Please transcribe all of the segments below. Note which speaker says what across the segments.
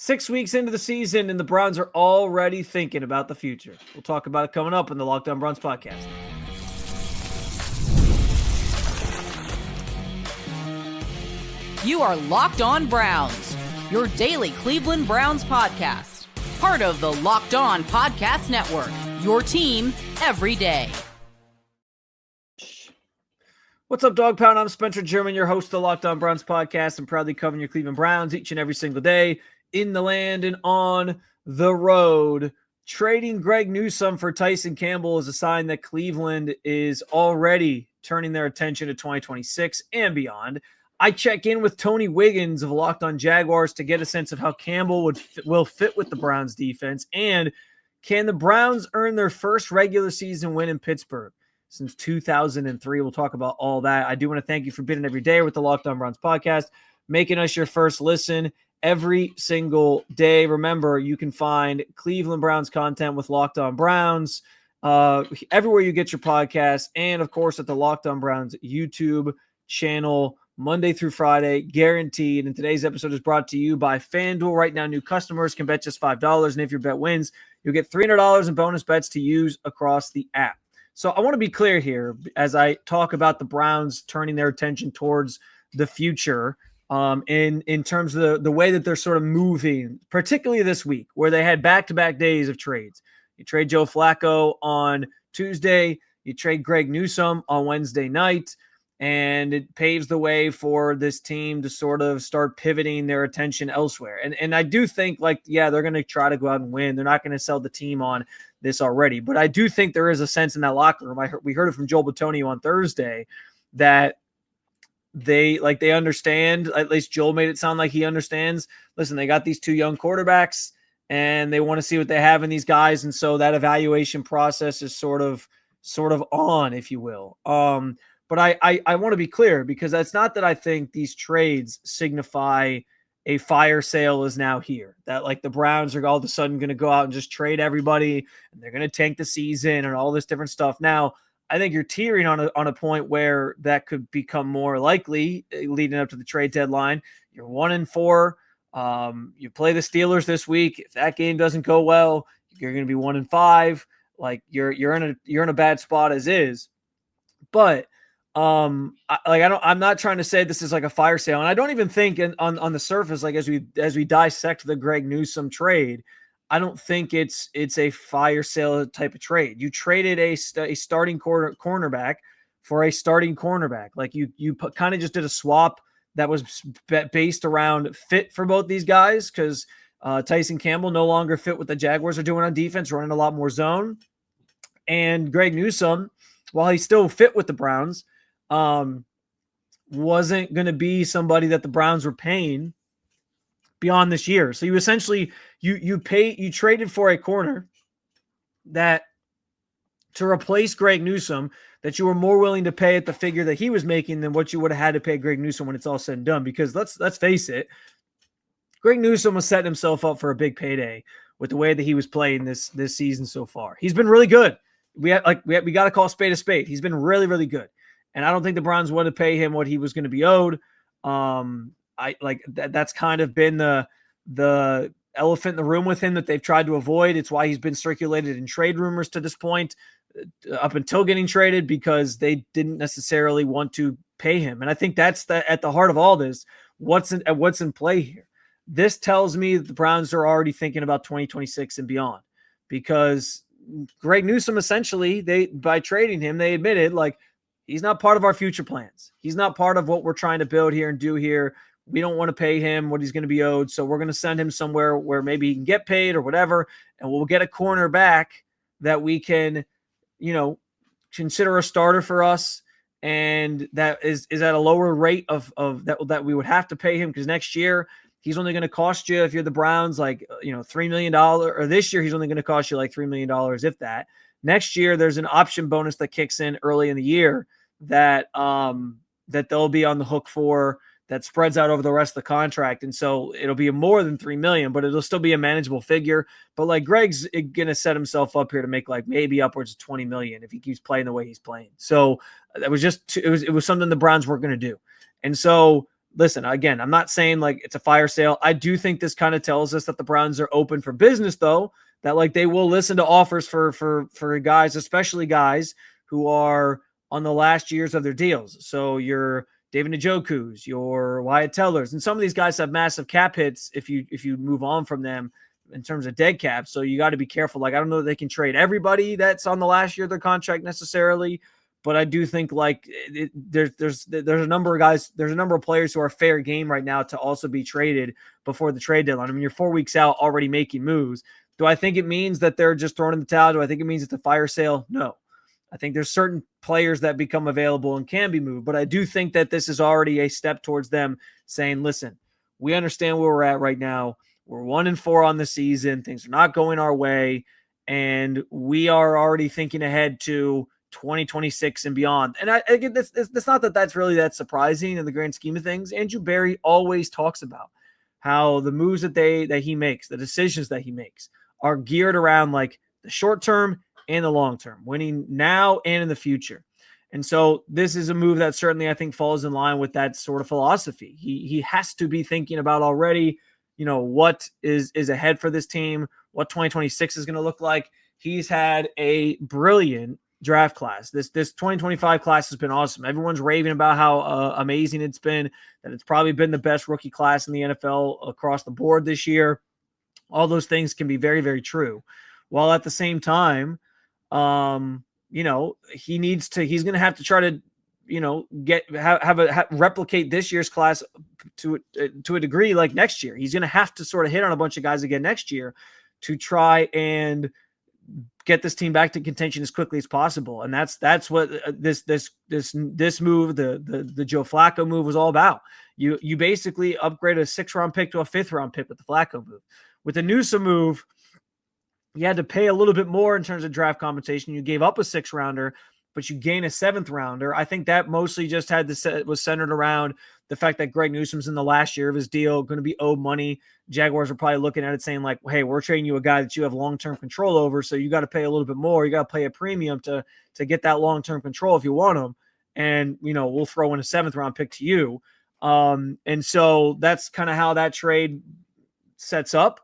Speaker 1: 6 weeks into the season, and the Browns are already thinking about the future. We'll talk about it coming up in the Locked On Browns podcast.
Speaker 2: You are Locked On Browns, your daily Cleveland Browns podcast. Part of the Locked On Podcast Network, your team every day.
Speaker 1: What's up, Dog Pound? I'm Spencer German, your host of the Locked On Browns podcast. I'm proudly covering your Cleveland Browns each and every single day in the land and on the road. Trading Greg Newsom for Tyson Campbell is a sign that Cleveland is already turning their attention to 2026 and beyond. I check in with Tony Wiggins of Locked On Jaguars to get a sense of how Campbell will fit with the Browns defense, and can the Browns earn their first regular season win in Pittsburgh since 2003? We'll talk about all that. I do want to thank you for being every day with the Locked On Browns podcast, making us your first listen every single day. Remember, you can find Cleveland Browns content with Locked On Browns everywhere you get your podcasts, and of course at the Locked On Browns YouTube channel, Monday through Friday, guaranteed. And today's episode is brought to you by FanDuel. Right now, new customers can bet just $5, and if your bet wins, you'll get $300 in bonus bets to use across the app. So I want to be clear here as I talk about the Browns turning their attention towards the future in terms of the way that they're sort of moving, particularly this week, where they had back-to-back days of trades. You trade Joe Flacco on Tuesday, you trade Greg Newsom on Wednesday night, and it paves the way for this team to sort of start pivoting their attention elsewhere. And I do think, they're going to try to go out and win. They're not going to sell the team on this already. But I do think there is a sense in that locker room. We heard it from Joel Bitonio on Thursday that they understand. At least Joel made it sound like he understands. Listen, they got these two young quarterbacks, and they want to see what they have in these guys. And so that evaluation process is sort of on, if you will. But I want to be clear, because that's not that I think these trades signify a fire sale is now here, that the Browns are all of a sudden going to go out and just trade everybody and they're going to tank the season and all this different stuff. Now, I think you're teetering on a point where that could become more likely leading up to the trade deadline. You're 1-4. You play the Steelers this week. If that game doesn't go well, you're going to be 1-5. You're in a bad spot as is. But I'm not trying to say this is like a fire sale, and I don't even think on the surface, as we dissect the Greg Newsom trade, I don't think it's a fire sale type of trade. You traded a starting cornerback for a starting cornerback. You kind of just did a swap that was based around fit for both these guys, because Tyson Campbell no longer fit what the Jaguars are doing on defense, running a lot more zone, and Greg Newsom, while he still fit with the Browns, wasn't going to be somebody that the Browns were paying beyond this year. So you essentially, you traded for a corner that to replace Greg Newsom that you were more willing to pay at the figure that he was making than what you would have had to pay Greg Newsom when it's all said and done. Because let's face it, Greg Newsom was setting himself up for a big payday with the way that he was playing this season so far. He's been really good. We got to call a spade a spade. He's been really, really good. And I don't think the Browns wanted to pay him what he was going to be owed. That's kind of been the elephant in the room with him that they've tried to avoid. It's why he's been circulated in trade rumors to this point, up until getting traded, because they didn't necessarily want to pay him. And I think that's at the heart of all this. What's in play here? This tells me that the Browns are already thinking about 2026 and beyond, because Greg Newsom, essentially, by trading him, they admitted he's not part of our future plans. He's not part of what we're trying to build here and do here. We don't want to pay him what he's going to be owed, so we're going to send him somewhere where maybe he can get paid or whatever, and we'll get a corner back that we can, consider a starter for us, and that is at a lower rate of that we would have to pay him, because next year he's only going to cost you, if you're the Browns, $3 million, or this year he's only going to cost you $3 million, if that. Next year, there's an option bonus that kicks in early in the year that they'll be on the hook for, that spreads out over the rest of the contract. And so it'll be more than $3 million, but it'll still be a manageable figure. But Greg's going to set himself up here to make maybe upwards of $20 million if he keeps playing the way he's playing. So it was something the Browns weren't going to do. And so listen, again, I'm not saying like it's a fire sale. I do think this kind of tells us that the Browns are open for business, though, that like they will listen to offers for guys, especially guys who are on the last years of their deals. So your David Njoku's, your Wyatt Tellers, and some of these guys have massive cap hits if you move on from them in terms of dead cap. So you got to be careful. Like, I don't know that they can trade everybody that's on the last year of their contract necessarily, but I do think like there's a number of guys, there's a number of players who are fair game right now to also be traded before the trade deadline. I mean, you're 4 weeks out already making moves. Do I think it means that they're just throwing in the towel? Do I think it means it's a fire sale? No. I think there's certain players that become available and can be moved, but I do think that this is already a step towards them saying, listen, we understand where we're at right now. We're 1-4 on the season. Things are not going our way, and we are already thinking ahead to 2026 and beyond. And I get this. It's not that that's really that surprising in the grand scheme of things. Andrew Berry always talks about how the moves that he makes, the decisions that he makes, are geared around like the short term and the long term, winning now and in the future. And so this is a move that certainly I think falls in line with that sort of philosophy. He has to be thinking about already, what is ahead for this team, what 2026 is going to look like. He's had a brilliant draft class. This 2025 class has been awesome. Everyone's raving about how amazing it's been, that it's probably been the best rookie class in the NFL across the board this year. All those things can be very, very true. While at the same time, he's going to have to try to, replicate this year's class to a degree like next year. He's going to have to sort of hit on a bunch of guys again next year to try and get this team back to contention as quickly as possible. And that's what this move, the Joe Flacco move was all about. You basically upgrade a 6th-round pick to a 5th-round pick with the Flacco move. With the Newsom move, you had to pay a little bit more in terms of draft compensation. You gave up a 6th-rounder, but you gain a 7th-rounder. I think that mostly just was centered around the fact that Greg Newsom's in the last year of his deal, going to be owed money. Jaguars are probably looking at it saying like, hey, we're trading you a guy that you have long-term control over, so you got to pay a little bit more. You got to pay a premium to get that long-term control if you want him. And, we'll throw in a 7th-round pick to you. And so that's kind of how that trade sets up.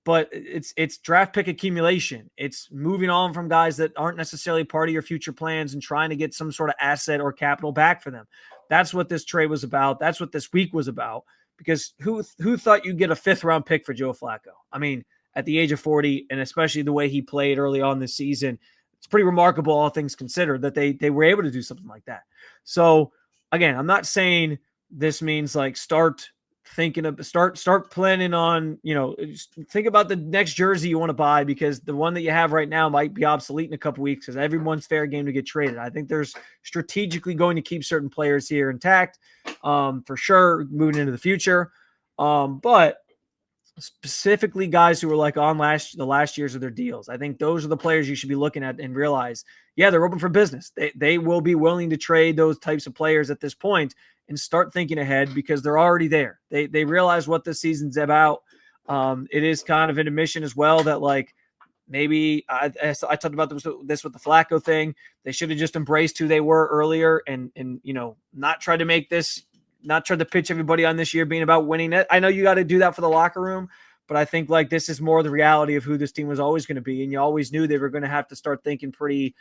Speaker 1: But it's draft pick accumulation. It's moving on from guys that aren't necessarily part of your future plans and trying to get some sort of asset or capital back for them. That's what this trade was about. That's what this week was about. Because who thought you'd get a 5th-round pick for Joe Flacco? I mean, at the age of 40, and especially the way he played early on this season, it's pretty remarkable, all things considered, that they were able to do something like that. So, again, I'm not saying this means like start planning on, think about the next jersey you want to buy, because the one that you have right now might be obsolete in a couple weeks because everyone's fair game to get traded. I think there's strategically going to keep certain players here intact, for sure, moving into the future. But specifically guys who were like on the last years of their deals, I think those are the players you should be looking at and realize, yeah, they're open for business. They will be willing to trade those types of players at this point and start thinking ahead because they're already there. They realize what this season's about. It is kind of an admission as well that like maybe I talked about this with the Flacco thing. They should have just embraced who they were earlier and not try to pitch everybody on this year being about winning it. I know you got to do that for the locker room, but I think like this is more the reality of who this team was always going to be. And you always knew they were going to have to start thinking we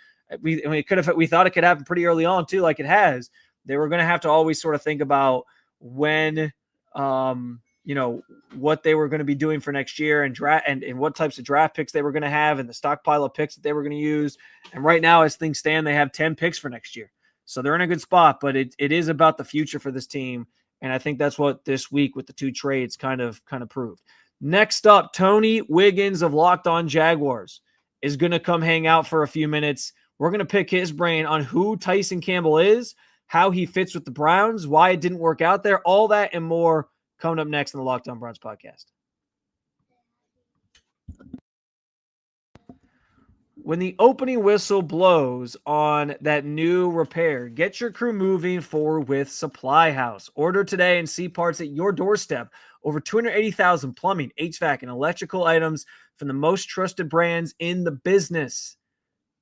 Speaker 1: thought it could happen pretty early on too, like it has. They were going to have to always sort of think about when, what they were going to be doing for next year and what types of draft picks they were going to have and the stockpile of picks that they were going to use. And right now, as things stand, they have 10 picks for next year. So they're in a good spot, but it is about the future for this team. And I think that's what this week with the 2 trades kind of proved. Next up, Tony Wiggins of Locked On Jaguars is going to come hang out for a few minutes. We're going to pick his brain on who Tyson Campbell is, how he fits with the Browns, why it didn't work out there, all that and more coming up next on the Locked On Browns podcast. When the opening whistle blows on that new repair, get your crew moving forward with Supply House. Order today and see parts at your doorstep. Over 280,000 plumbing, HVAC, and electrical items from the most trusted brands in the business.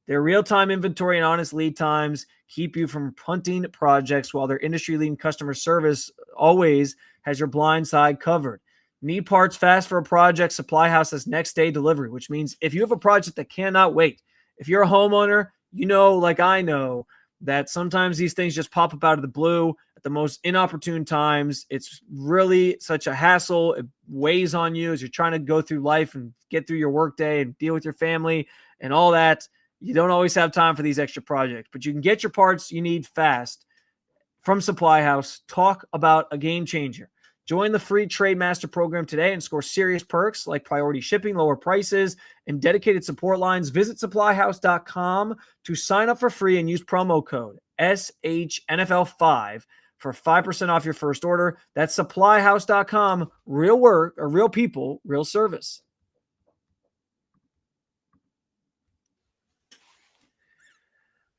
Speaker 1: Their real-time inventory and honest lead times keep you from punting projects, while their industry-leading customer service always has your blind side covered. Need parts fast for a project? Supply House has next-day delivery, which means if you have a project that cannot wait, if you're a homeowner, you know, like I know, that sometimes these things just pop up out of the blue at the most inopportune times. It's really such a hassle. It weighs on you as you're trying to go through life and get through your workday and deal with your family and all that. You don't always have time for these extra projects, but you can get your parts you need fast from Supply House. Talk about a game changer. Join the free Trade Master program today and score serious perks like priority shipping, lower prices, and dedicated support lines. Visit supplyhouse.com to sign up for free and use promo code SHNFL5 for 5% off your first order. That's supplyhouse.com. Real work, or real people, real service.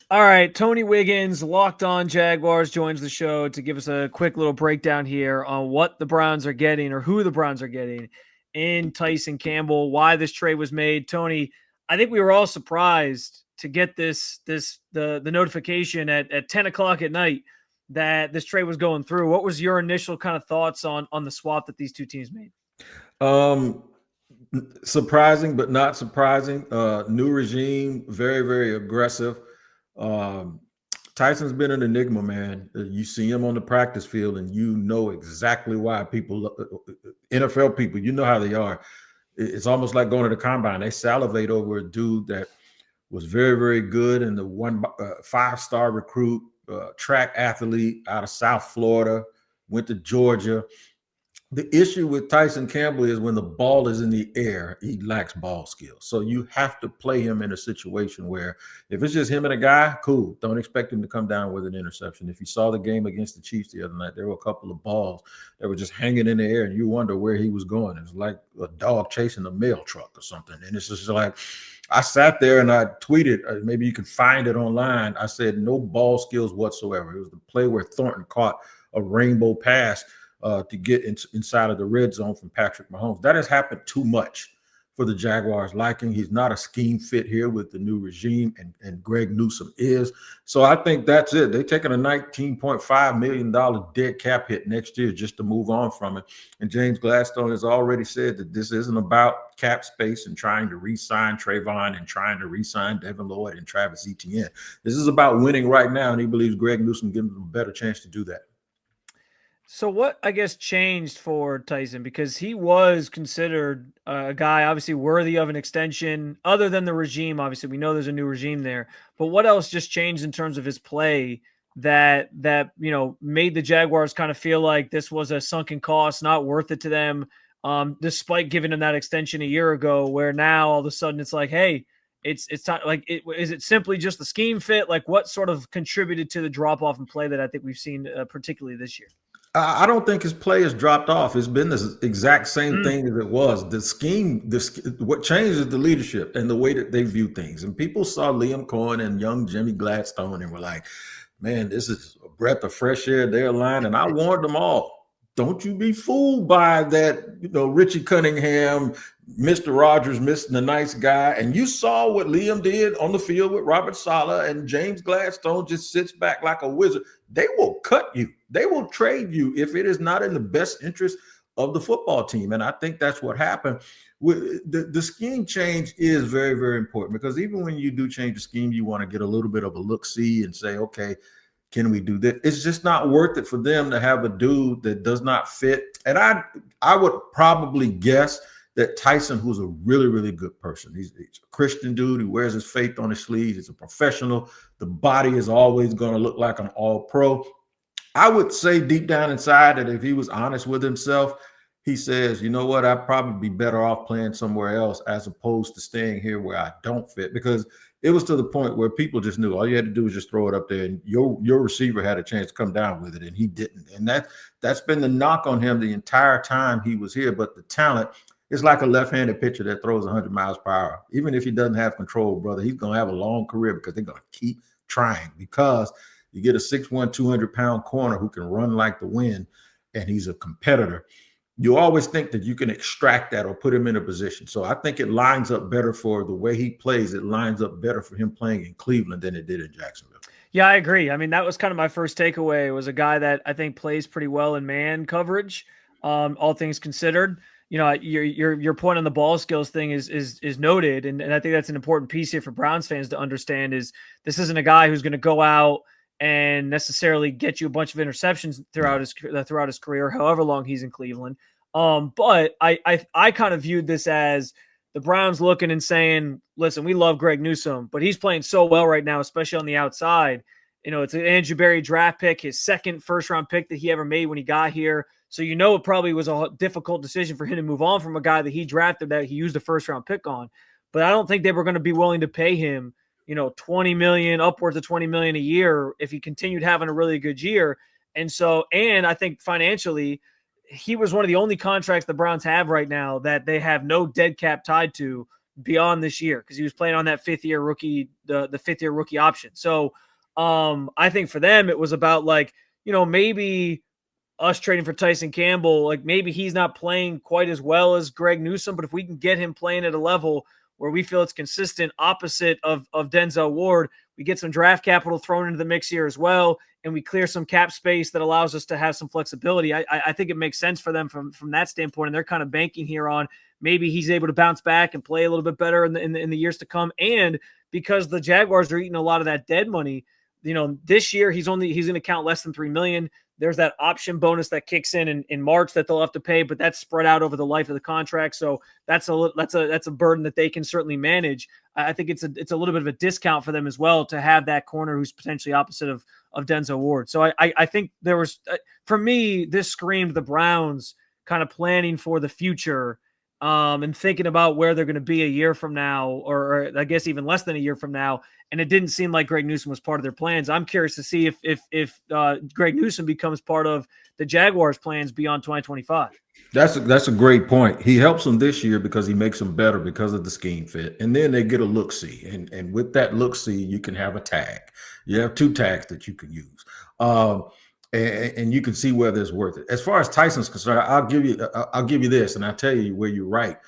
Speaker 1: All right, Tony Wiggins, Locked On Jaguars, joins the show to give us a quick little breakdown here on what the Browns are getting, or who the Browns are getting in Tyson Campbell, why this trade was made. Tony, I think we were all surprised to get the notification at 10 o'clock at night that this trade was going through. What was your initial kind of thoughts on the swap that these two teams made?
Speaker 3: Surprising, but not surprising. New regime, very, very aggressive. Tyson's been an enigma, man. You see him on the practice field and you know exactly why people, NFL people, you know how they are. It's almost like going to the combine. They salivate over a dude that was very, very good and the one 5-star recruit, track athlete out of South Florida, went to Georgia. The issue with Tyson Campbell is when the ball is in the air, he lacks ball skills. So you have to play him in a situation where if it's just him and a guy, cool. Don't expect him to come down with an interception. If you saw the game against the Chiefs the other night, there were a couple of balls that were just hanging in the air and you wonder where he was going. It was like a dog chasing a mail truck or something. And it's just like, I sat there and I tweeted, maybe you can find it online. I said, no ball skills whatsoever. It was the play where Thornton caught a rainbow pass to get inside of the red zone from Patrick Mahomes. That has happened too much for the Jaguars' liking. He's not a scheme fit here with the new regime, and Greg Newsom is. So I think that's it. They're taking a $19.5 million dead cap hit next year just to move on from it. And James Gladstone has already said that this isn't about cap space and trying to re-sign Trayvon and trying to re-sign Devin Lloyd and Travis Etienne. This is about winning right now, and he believes Greg Newsom gives him a better chance to do that.
Speaker 1: So what, I guess, changed for Tyson? Because he was considered a guy obviously worthy of an extension other than the regime. Obviously, we know there's a new regime there. But what else just changed in terms of his play that made the Jaguars kind of feel like this was a sunken cost, not worth it to them, despite giving him that extension a year ago, where now all of a sudden it's like, hey, it's time. Like, is it simply just the scheme fit? Like, what sort of contributed to the drop-off in play that I think we've seen particularly this year?
Speaker 3: I don't think his play has dropped off. It's been the exact same thing as it was. The scheme, what changed is the leadership and the way that they view things. And people saw Liam Cohen and young Jimmy Gladstone and were like, man, this is a breath of fresh air. They're aligned. And I warned them all, don't you be fooled by that, Richie Cunningham, Mr. Rogers missing the nice guy. And you saw what Liam did on the field with Robert Saleh, and James Gladstone just sits back like a wizard. They will cut you. They will trade you if it is not in the best interest of the football team. And I think that's what happened. The scheme change is very, very important, because even when you do change the scheme, you want to get a little bit of a look-see and say, okay, can we do that? It's just not worth it for them to have a dude that does not fit. And I would probably guess that Tyson, who's a really, really good person, he's a Christian dude who wears his faith on his sleeves. He's a professional. The body is always going to look like an all-pro. I would say deep down inside that if he was honest with himself, he says, you know what, I'd probably be better off playing somewhere else as opposed to staying here where I don't fit, because it was to the point where people just knew all you had to do was just throw it up there, and your receiver had a chance to come down with it, and he didn't. And that's been the knock on him the entire time he was here. But the talent is like a left-handed pitcher that throws 100 miles per hour. Even if he doesn't have control, brother, he's going to have a long career, because they're going to keep trying, because you get a 6'1", 200-pound corner who can run like the wind, and he's a competitor. you always think that you can extract that or put him in a position. So I think it lines up better for the way he plays. It lines up better for him playing in Cleveland than it did in Jacksonville.
Speaker 1: Yeah, I agree. I mean, that was kind of my first takeaway. It was a guy that I think plays pretty well in man coverage, all things considered. You know, your point on the ball skills thing is noted, and I think that's an important piece here for Browns fans to understand. Is this isn't a guy who's going to go out and necessarily get you a bunch of interceptions throughout his career, however long he's in Cleveland. But I kind of viewed this as the Browns looking and saying, listen, we love Greg Newsom, but he's playing so well right now, especially on the outside. You know, it's an Andrew Berry draft pick, his second first-round pick that he ever made when he got here. So you know it probably was a difficult decision for him to move on from a guy that he drafted that he used a first-round pick on. But I don't think they were going to be willing to pay him, you know, $20 million, upwards of $20 million a year if he continued having a really good year. And I think financially, he was one of the only contracts the Browns have right now that they have no dead cap tied to beyond this year because he was playing on that fifth-year rookie, the fifth-year rookie option. So I think for them it was about like, you know, maybe us trading for Tyson Campbell, like maybe he's not playing quite as well as Greg Newsom, but if we can get him playing at a level where we feel it's consistent opposite of Denzel Ward, we get some draft capital thrown into the mix here as well, and we clear some cap space that allows us to have some flexibility. I think it makes sense for them from that standpoint, and they're kind of banking here on maybe he's able to bounce back and play a little bit better in the years to come. And because the Jaguars are eating a lot of that dead money, you know, this year he's going to count less than $3 million. There's that option bonus that kicks in March that they'll have to pay, but that's spread out over the life of the contract. So that's a burden that they can certainly manage. I think it's a little bit of a discount for them as well to have that corner who's potentially opposite of Denzel Ward. So I think there was, for me, this screamed the Browns kind of planning for the future and thinking about where they're going to be a year from now, or I guess even less than a year from now. And it didn't seem like Greg Newsom was part of their plans. I'm curious to see if Greg Newsom becomes part of the Jaguars' plans beyond 2025.
Speaker 3: That's a great point. He helps them this year because he makes them better because of the scheme fit. And then they get a look-see. And with that look-see, you can have a tag. You have two tags that you can use. And you can see whether it's worth it. As far as Tyson's concerned, I'll give you this, and I'll tell you where you're right.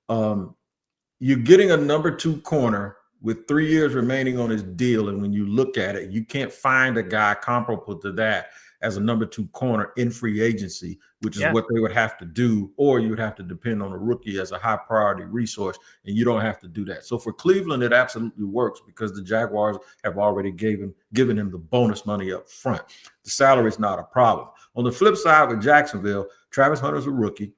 Speaker 3: You're getting a number 2 corner with 3 years remaining on his deal, and when you look at it, you can't find a guy comparable to that as a number 2 corner in free agency, which is what they would have to do, or you would have to depend on a rookie as a high priority resource, and you don't have to do that. So for Cleveland, it absolutely works because the Jaguars have already given him the bonus money up front. The salary is not a problem. On the flip side with Jacksonville, Travis Hunter's a rookie.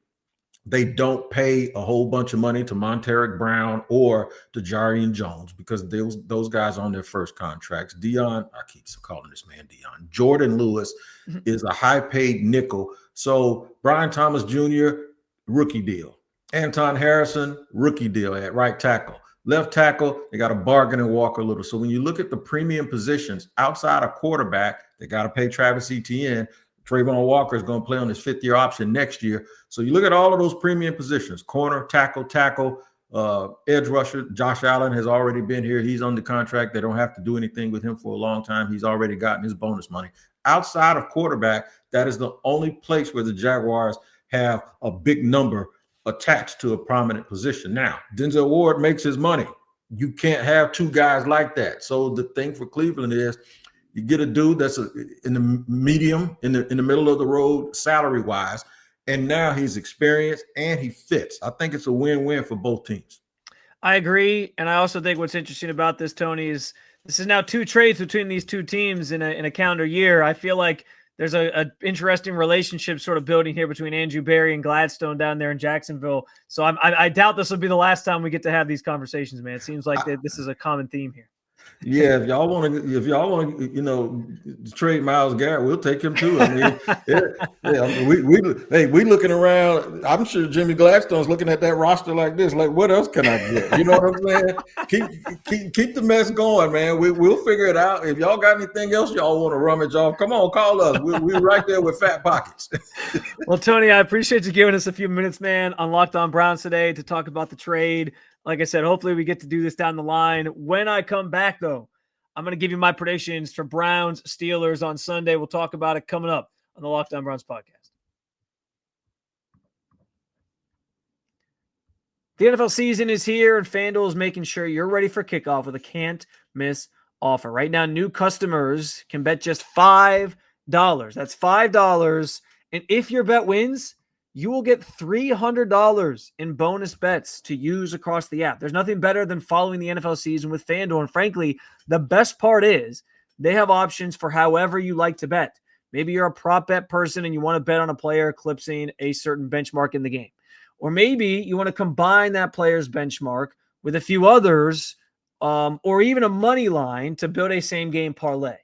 Speaker 3: They don't pay a whole bunch of money to Monteric Brown or to Jarian Jones because those guys on their first contracts. I keep calling this man Dion. Jordan Lewis is a high-paid nickel. So Brian Thomas Jr., rookie deal. Anton Harrison, rookie deal at right tackle. Left tackle, they got to bargain and Walker Little. So when you look at the premium positions outside of quarterback, they got to pay Travis Etienne. Trayvon Walker is going to play on his 5th-year option next year. So you look at all of those premium positions, corner, tackle, edge rusher. Josh Allen has already been here. He's on the contract. They don't have to do anything with him for a long time. He's already gotten his bonus money. Outside of quarterback, that is the only place where the Jaguars have a big number attached to a prominent position. Now, Denzel Ward makes his money. You can't have 2 guys like that. So the thing for Cleveland is, you get a dude that's in the medium, in the middle of the road, salary wise, and now he's experienced and he fits. I think it's a win-win for both teams.
Speaker 1: I agree, and I also think what's interesting about this, Tony, is this is now 2 trades between these 2 teams in a calendar year. I feel like there's a interesting relationship sort of building here between Andrew Berry and Gladstone down there in Jacksonville. So I doubt this will be the last time we get to have these conversations, man. It seems like this is a common theme here.
Speaker 3: Yeah, if y'all want to, trade Myles Garrett, we'll take him too. I mean, we looking around. I'm sure Jimmy Gladstone's looking at that roster like this, like, what else can I get? You know what I'm saying? Keep the mess going, man. We'll figure it out. If y'all got anything else y'all want to rummage off, come on, call us. We're right there with fat pockets.
Speaker 1: Well, Tony, I appreciate you giving us a few minutes, man, on Locked On Browns today to talk about the trade. Like I said, hopefully we get to do this down the line. When I come back, though, I'm going to give you my predictions for Browns Steelers on Sunday. We'll talk about it coming up on the Locked On Browns podcast. The NFL season is here, and FanDuel is making sure you're ready for kickoff with a can't-miss offer. Right now, new customers can bet just $5. That's $5. And if your bet wins, you will get $300 in bonus bets to use across the app. There's nothing better than following the NFL season with FanDuel. And frankly, the best part is they have options for however you like to bet. Maybe you're a prop bet person and you want to bet on a player eclipsing a certain benchmark in the game. Or maybe you want to combine that player's benchmark with a few others, or even a money line to build a same game parlay.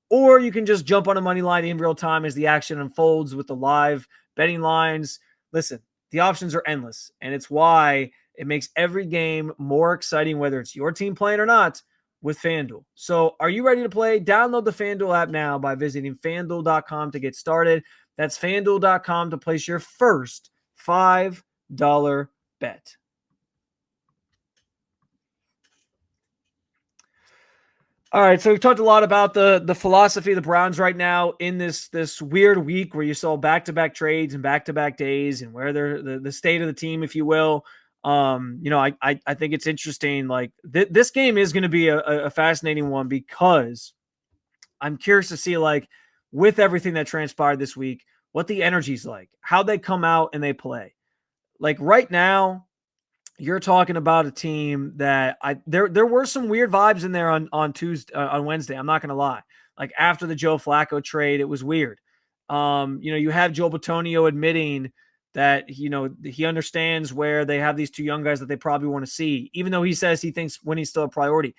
Speaker 1: Or you can just jump on a money line in real time as the action unfolds with the live betting lines. Listen, the options are endless, and it's why it makes every game more exciting, whether it's your team playing or not, with FanDuel. So are you ready to play? Download the FanDuel app now by visiting FanDuel.com to get started. That's FanDuel.com to place your first $5 bet. All right, so we've talked a lot about the philosophy of the Browns right now in this weird week where you saw back-to-back trades and back-to-back days and where they're the state of the team, if you will. I think it's interesting. Like this game is going to be a fascinating one because I'm curious to see, like, with everything that transpired this week, what the energy's like, how they come out and they play. Like right now, you're talking about a team that there were some weird vibes in there on Wednesday. I'm not going to lie. Like after the Joe Flacco trade, it was weird. You have Joe Bitonio admitting that, he understands where they have these two young guys that they probably want to see, even though he says he thinks winning's still a priority.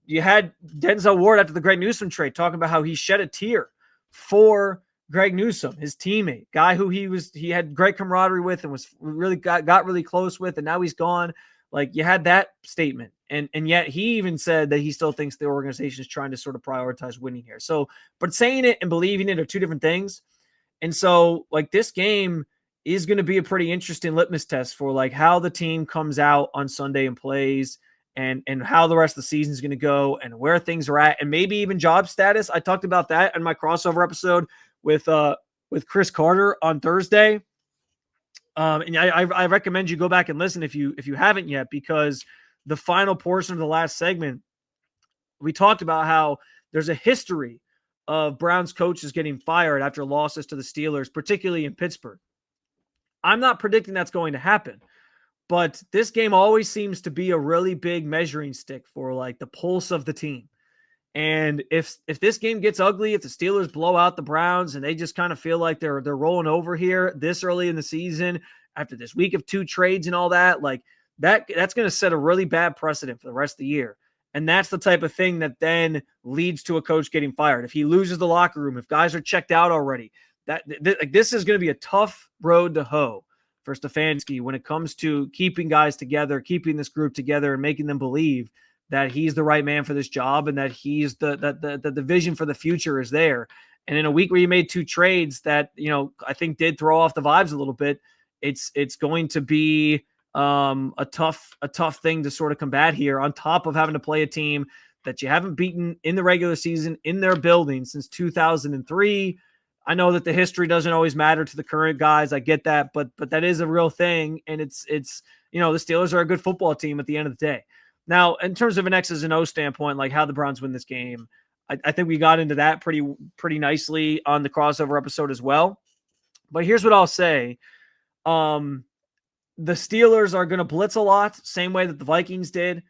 Speaker 1: You had Denzel Ward after the Greg Newsom trade talking about how he shed a tear for Greg Newsom, his teammate, guy who he had great camaraderie with and was really got really close with, and now he's gone. Like, you had that statement. And yet he even said that he still thinks the organization is trying to sort of prioritize winning here. So, but saying it and believing it are two different things. And so, like, this game is going to be a pretty interesting litmus test for, like, how the team comes out on Sunday and plays, and how the rest of the season is going to go and where things are at, and maybe even job status. I talked about that in my crossover episode with Chris Carter on Thursday. And I recommend you go back and listen if you haven't yet, because the final portion of the last segment, we talked about how there's a history of Browns coaches getting fired after losses to the Steelers, particularly in Pittsburgh. I'm not predicting that's going to happen, but this game always seems to be a really big measuring stick for, like, the pulse of the team. And if this game gets ugly, if the Steelers blow out the Browns and they just kind of feel like they're rolling over here this early in the season after this week of two trades and all that, like that's going to set a really bad precedent for the rest of the year. And that's the type of thing that then leads to a coach getting fired. If he loses the locker room, if guys are checked out already, this is going to be a tough road to hoe for Stefanski when it comes to keeping guys together, keeping this group together, and making them believe that he's the right man for this job and that he's the vision for the future is there. And in a week where you made two trades that, I think did throw off the vibes a little bit, it's going to be a tough thing to sort of combat here, on top of having to play a team that you haven't beaten in the regular season in their building since 2003. I know that the history doesn't always matter to the current guys. I get that, but that is a real thing. And it's the Steelers are a good football team at the end of the day. Now, in terms of an X's and O standpoint, like how the Browns win this game, I think we got into that pretty nicely on the crossover episode as well. But here's what I'll say. The Steelers are going to blitz a lot, same way that the Vikings did.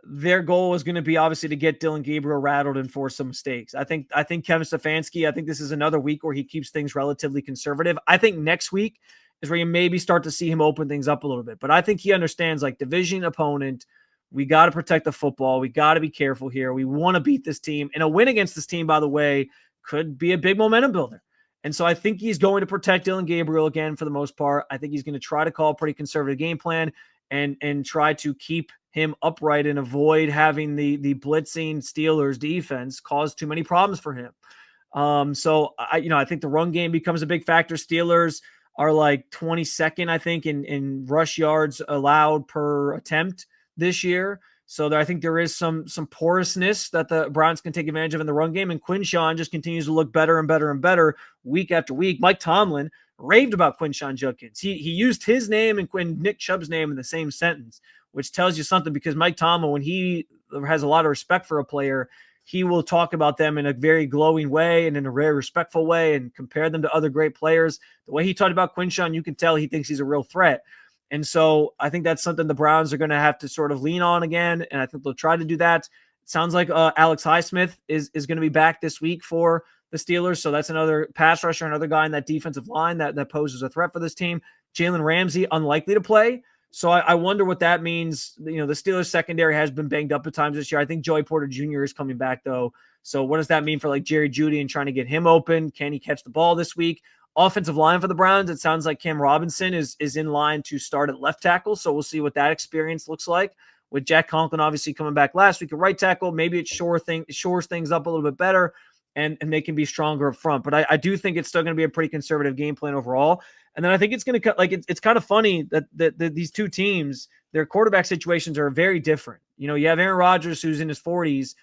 Speaker 1: Their goal is going to be obviously to get Dillon Gabriel rattled and force some mistakes. I think Kevin Stefanski, I think this is another week where he keeps things relatively conservative. I think next week is where you maybe start to see him open things up a little bit. But I think he understands, like, division opponent, we got to protect the football. We got to be careful here. We want to beat this team. And a win against this team, by the way, could be a big momentum builder. And so I think he's going to protect Dillon Gabriel again for the most part. I think he's going to try to call a pretty conservative game plan and try to keep him upright and avoid having the blitzing Steelers defense cause too many problems for him. So I think the run game becomes a big factor. Steelers are like 22nd, I think, in rush yards allowed per attempt this year. So I think there is some porousness that the Browns can take advantage of in the run game. And Quinshawn just continues to look better and better and better week after week. Mike Tomlin raved about Quinshon Judkins. He used his name and Nick Chubb's name in the same sentence, which tells you something, because Mike Tomlin, when he has a lot of respect for a player, he will talk about them in a very glowing way and in a very respectful way and compare them to other great players. The way he talked about Quinshon, you can tell he thinks he's a real threat. And so I think that's something the Browns are going to have to sort of lean on again, and I think they'll try to do that. It sounds like Alex Highsmith is going to be back this week for the Steelers, so that's another pass rusher, another guy in that defensive line that poses a threat for this team. Jalen Ramsey, unlikely to play. So I wonder what that means. The Steelers secondary has been banged up at times this year. I think Joey Porter Jr. is coming back, though. So what does that mean for like Jerry Jeudy and trying to get him open? Can he catch the ball this week? Offensive line for the Browns, it sounds like Cam Robinson is in line to start at left tackle. So we'll see what that experience looks like. With Jack Conklin obviously coming back last week at right tackle, maybe it shores things up a little bit better, and they can be stronger up front. But I do think it's still going to be a pretty conservative game plan overall. And then I think it's going to it's kind of funny that these two teams, their quarterback situations are very different. You have Aaron Rodgers, who's in his 40s,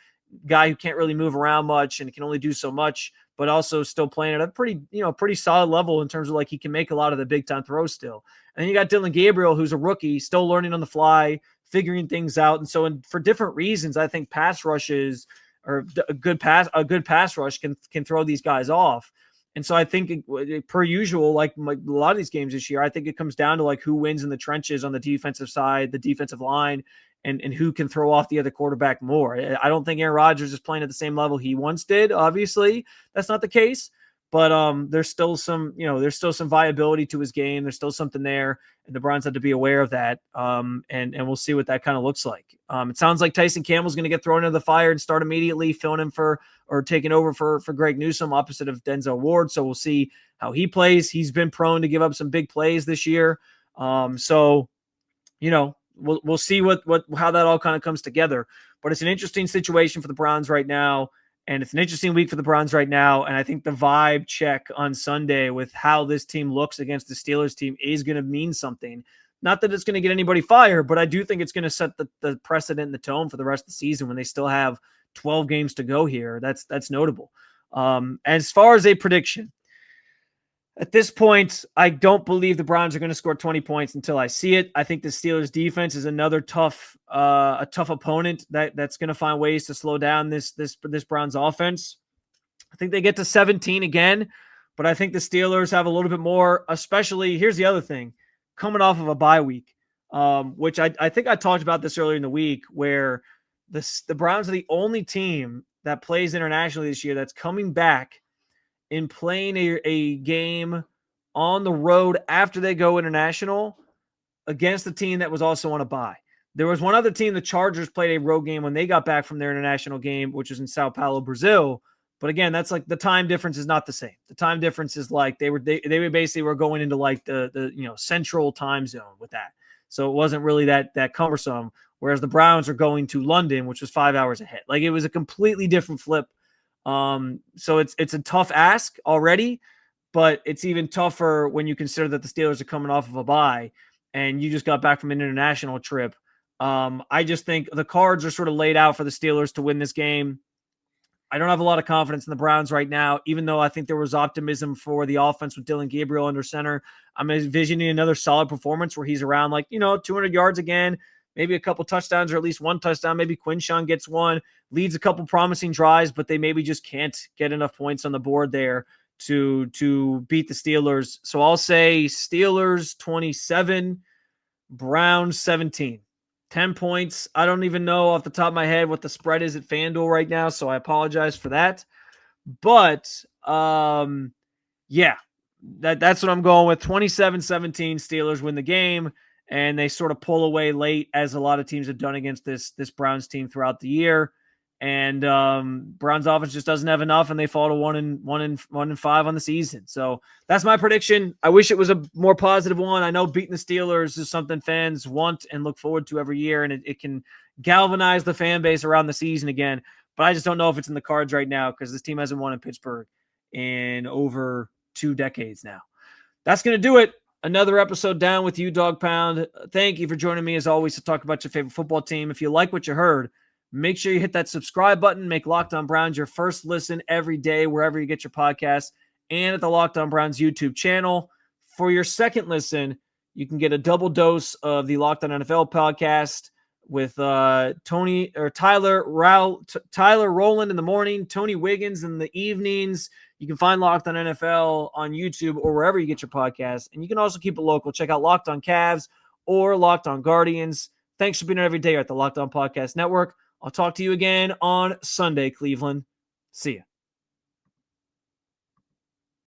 Speaker 1: guy who can't really move around much and can only do so much, but also still playing at a pretty solid level in terms of like he can make a lot of the big time throws still. And then you got Dillon Gabriel, who's a rookie, still learning on the fly, figuring things out. And so for different reasons, I think pass rushes or a good pass rush can throw these guys off. And so I think per usual, like a lot of these games this year, I think it comes down to like who wins in the trenches on the defensive side, the defensive line, and who can throw off the other quarterback more. I don't think Aaron Rodgers is playing at the same level he once did. Obviously, that's not the case. But there's still some viability to his game. There's still something there, and the Browns have to be aware of that. And we'll see what that kind of looks like. It sounds like Tyson Campbell's going to get thrown into the fire and start immediately, filling in or taking over for Greg Newsom, opposite of Denzel Ward. So we'll see how he plays. He's been prone to give up some big plays this year. We'll see how that all kind of comes together. But it's an interesting situation for the Browns right now. And it's an interesting week for the Browns right now. And I think the vibe check on Sunday with how this team looks against the Steelers team is going to mean something. Not that it's going to get anybody fired, but I do think it's going to set the precedent and the tone for the rest of the season when they still have 12 games to go here. That's notable. As far as a prediction, at this point, I don't believe the Browns are going to score 20 points until I see it. I think the Steelers defense is another tough opponent that's going to find ways to slow down this Browns offense. I think they get to 17 again, but I think the Steelers have a little bit more, especially, here's the other thing, coming off of a bye week, which I think I talked about this earlier in the week, where the Browns are the only team that plays internationally this year that's coming back in playing a game on the road after they go international against the team that was also on a bye. There was one other team, the Chargers, played a road game when they got back from their international game, which was in Sao Paulo, Brazil. But again, that's like the time difference is not the same. The time difference is like they basically were going into like the central time zone with that. So it wasn't really that cumbersome. Whereas the Browns are going to London, which was 5 hours ahead. Like it was a completely different flip. So it's a tough ask already, but it's even tougher when you consider that the Steelers are coming off of a bye and you just got back from an international trip. I just think the cards are sort of laid out for the Steelers to win this game. I don't have a lot of confidence in the Browns right now, even though I think there was optimism for the offense with Dillon Gabriel under center. I'm envisioning another solid performance where he's around 200 yards again, maybe a couple touchdowns or at least one touchdown. Maybe Quinshon gets one, leads a couple promising drives, but they maybe just can't get enough points on the board there to beat the Steelers. So I'll say Steelers 27, Browns 17. 10 points. I don't even know off the top of my head what the spread is at FanDuel right now, so I apologize for that. But, yeah, that's what I'm going with. 27-17, Steelers win the game, and they sort of pull away late, as a lot of teams have done against this Browns team throughout the year. And Browns offense just doesn't have enough, and they fall to 1-5 on the season. So that's my prediction. I wish it was a more positive one. I know beating the Steelers is something fans want and look forward to every year, and it can galvanize the fan base around the season again. But I just don't know if it's in the cards right now because this team hasn't won in Pittsburgh in over 2 decades now. That's going to do it. Another episode down with you, Dog Pound. Thank you for joining me, as always, to talk about your favorite football team. If you like what you heard, make sure you hit that subscribe button. Make Locked On Browns your first listen every day, wherever you get your podcasts, and at the Locked On Browns YouTube channel. For your second listen, you can get a double dose of the Locked On NFL podcast with Tyler Rowland in the morning, Tony Wiggins in the evenings. You can find Locked On NFL on YouTube or wherever you get your podcasts. And you can also keep it local. Check out Locked On Cavs or Locked On Guardians. Thanks for being here every day at the Locked On Podcast Network. I'll talk to you again on Sunday, Cleveland. See ya.